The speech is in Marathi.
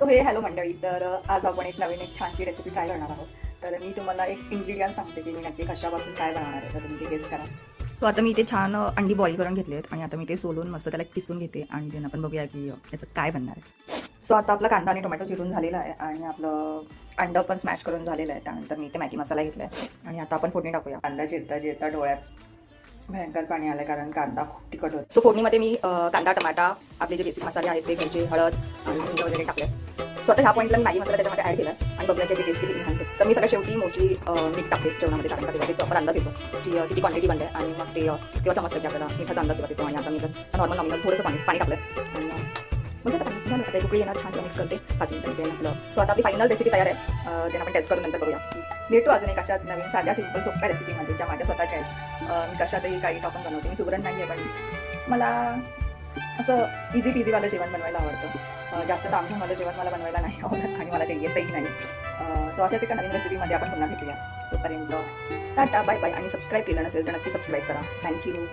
तो हे हॅलो मंडळी. तर आज आपण एक छानशी रेसिपी ट्राय करणार आहोत. तर मी तुम्हाला एक इन्ग्रेडियंट सांगते की मी नक्की कशापासून काय बनवणार आहे, तर तुम्ही ते गेस करा. सो आता मी इथे छान अंडी बॉईल करून घेतली आहेत आणि आता मी ते सोलून मस्त त्याला किसून घेते आणि त्यांना आपण बघूया की याचं काय बनणार आहे. सो आता आपला कांदा आणि टोमॅटो चिरून झालेला आहे आणि आपलं अंडं पण स्मॅश करून झालेलं आहे. त्यानंतर मी इथे मॅगी मसाला घेतला आहे आणि आता आपण फोडणी टाकूया. कांदा चिरता डोळ्यात भयंकर पाणी आलं कारण कांदा खूप तिखट होतो. सो फोडणीमध्ये मी कांदा टमाटा आपले जे बेसिक मसाले आहेत ते घ्यायचे, हळद आणि हिंग वगैरे टाकले. सो आता ह्या पॉईंटला मॅगी मसाला त्याच्यामध्ये ॲड केला आणि बघूया की टेस्ट किती घालते. तर मी सगळ्या शेवटी मोस्टली मीठ टाकते जेवणामध्ये, कारण का तेव्हा प्रॉपर अंदाज येतो की किती क्वांटिटी बनते आणि मग ते तेव्हा समजतं की आपल्याला मिठाचा अंदाज येतो. आणि आता मी नॉर्मल नॉमिनल थोडंसं पाणी टाकलं आणि म्हणजे आता उकळी येणार, छान मिक्स करते 5 मिनिटं आपलं. सो आता आपली फायनल रेसिपी तयार आहे. त्यांना आपण टेस्ट करून नंतर बघूया. भेटू अजून एक अशाच नवीन साध्या सिंपल सोप्या रेसिपीमध्ये ज्या माझ्या स्वतःच्या आहेत. मी कशातही काही टाकून बनवते. मी सुगरण नाही आहे, पण मला असं इझी पिझीवालं जेवण बनवायला आवडतं. जास्त तामझामवालं जेवण मला बनवायला नाही आवडत आणि मला ते येतही नाही. सो अशाच एका नवीन रेसिपीमध्ये आपण पुन्हा भेटूया. तोपर्यंत टाटा बाय बाय. आणि सबस्क्राईब केलं नसेल तर नक्की सबस्क्राईब करा. थँक्यू.